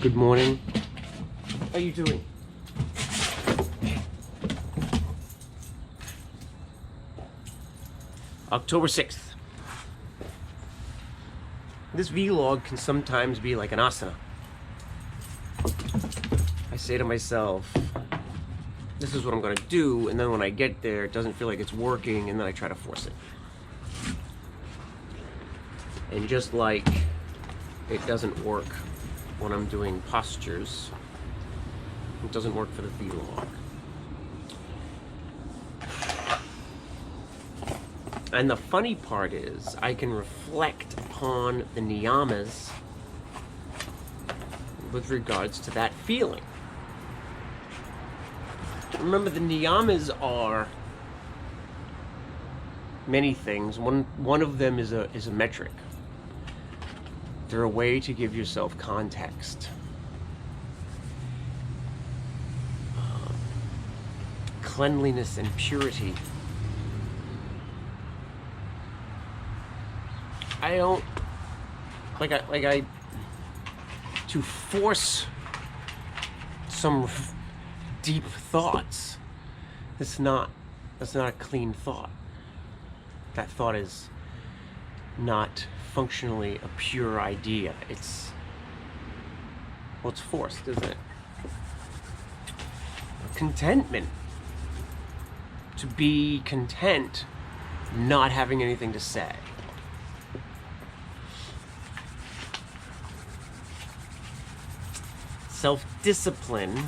Good morning. How are you doing? October 6th. This vlog can sometimes be like an asana. I say to myself, this is what I'm going to do, and then when I get there, it doesn't feel like it's working, and then I try to force it. And just like it doesn't work when I'm doing postures, it doesn't work for the vlog. And the funny part is, I can reflect upon the niyamas with regards to that feeling. Remember, the niyamas are many things. One of them is a metric. They're a way to give yourself context. Cleanliness and purity. I don't like to force some deep thoughts. That's not a clean thought. That thought is not functionally a pure idea. It's forced, isn't it? Contentment. To be content, not having anything to say. Self-discipline.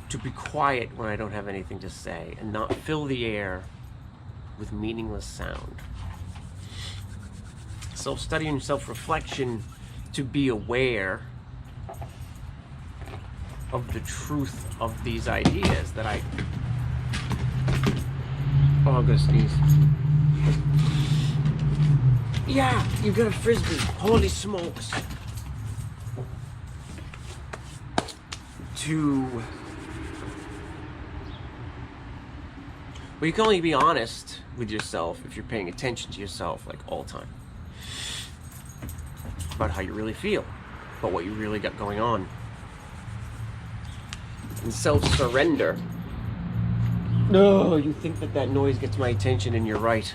To be quiet when I don't have anything to say and not fill the air with meaningless sound. Self-study and self-reflection, to be aware of the truth of these ideas that oh, I'm gonna sneeze. Yeah, you got a frisbee. Holy smokes. Well, you can only be honest with yourself if you're paying attention to yourself, like, all the time. About how you really feel, about what you really got going on. And self-surrender. No, you think that noise gets my attention, and you're right.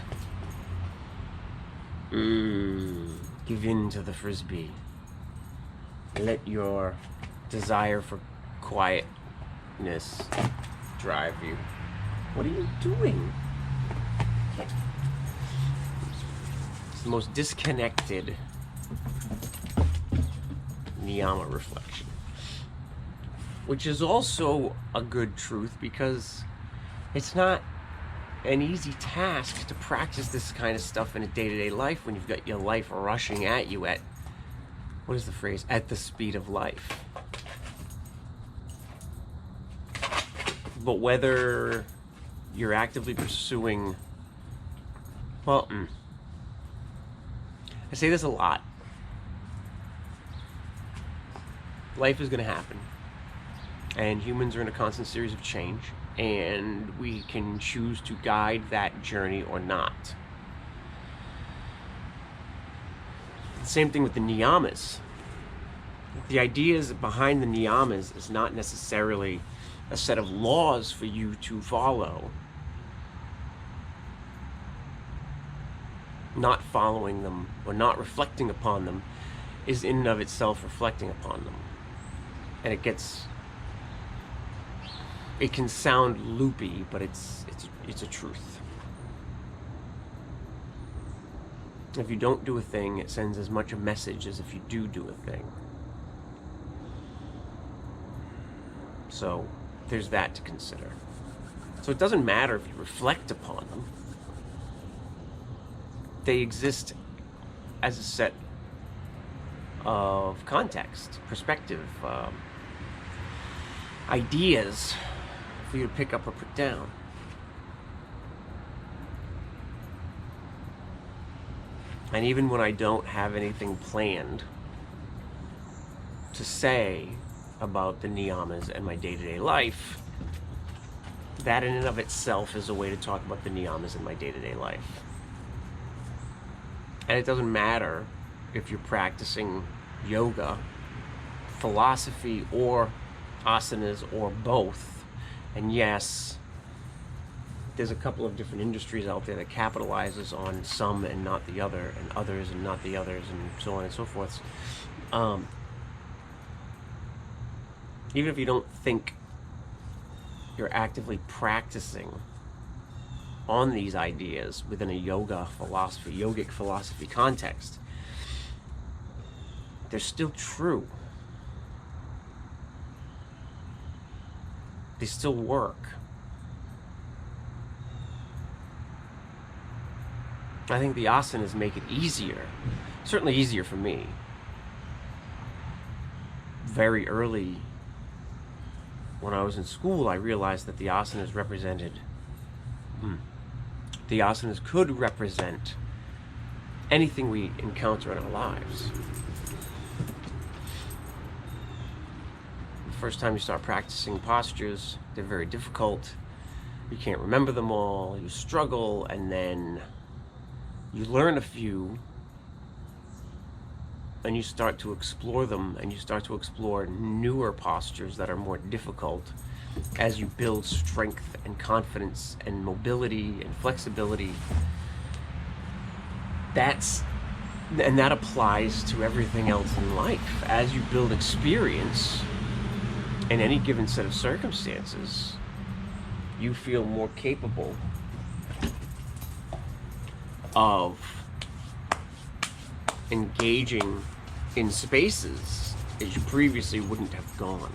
Give in to the frisbee. Let your desire for quietness drive you. What are you doing? It's the most disconnected Niyama reflection. Which is also a good truth, because it's not an easy task to practice this kind of stuff in a day-to-day life when you've got your life rushing at you at, what is the phrase? At the speed of life. But whether you're actively pursuing, well, I say this a lot. Life is going to happen, and humans are in a constant series of change, and we can choose to guide that journey or not. Same thing with the niyamas. The ideas behind the niyamas is not necessarily a set of laws for you to follow. Not following them or not reflecting upon them is in and of itself reflecting upon them. And it can sound loopy, but it's a truth. If you don't do a thing, it sends as much a message as if you do a thing. So there's that to consider. So it doesn't matter if you reflect upon them. They exist as a set of context, perspective, ideas for you to pick up or put down. And even when I don't have anything planned to say about the niyamas and my day-to-day life, that in and of itself is a way to talk about the niyamas in my day-to-day life. And it doesn't matter if you're practicing yoga, philosophy, or asanas, or both. And yes, there's a couple of different industries out there that capitalizes on some and not the other, and others and not the others, and so on and so forth. Even if you don't think you're actively practicing on these ideas within a yogic philosophy context, they're still true. They still work. I think the asanas make it easier, certainly easier for me. Very early when I was in school, I realized that the asanas could represent anything we encounter in our lives. The first time you start practicing postures, they're very difficult. You can't remember them all, you struggle, and then you learn a few, and you start to explore them, and you start to explore newer postures that are more difficult as you build strength and confidence and mobility and flexibility. And that applies to everything else in life. As you build experience in any given set of circumstances, you feel more capable of engaging in spaces as you previously wouldn't have gone.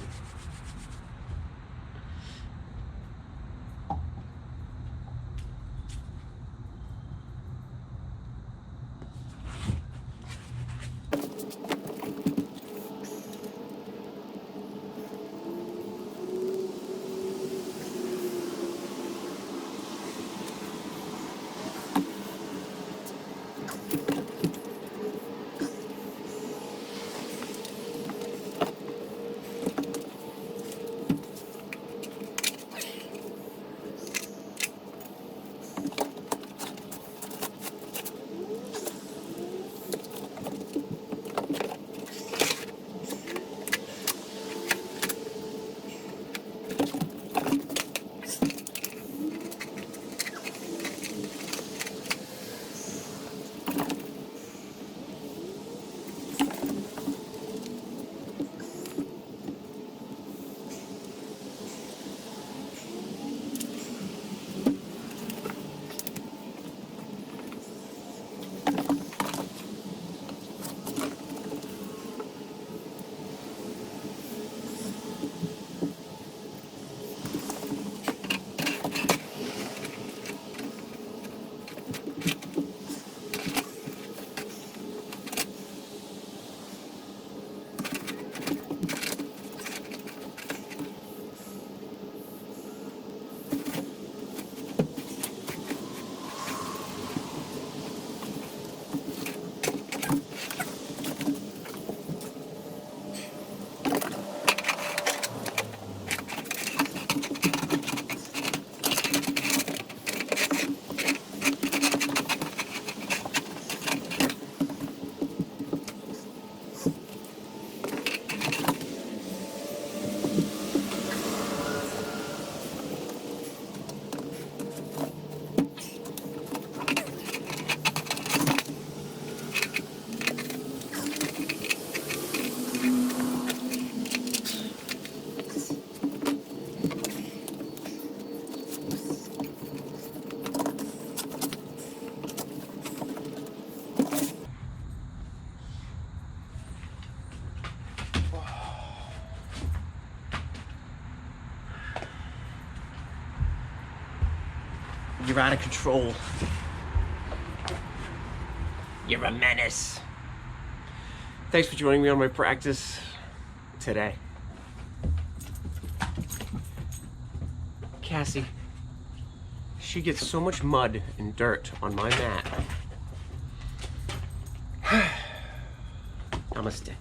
You're out of control. You're a menace. Thanks for joining me on my practice today. Cassie, she gets so much mud and dirt on my mat. Namaste.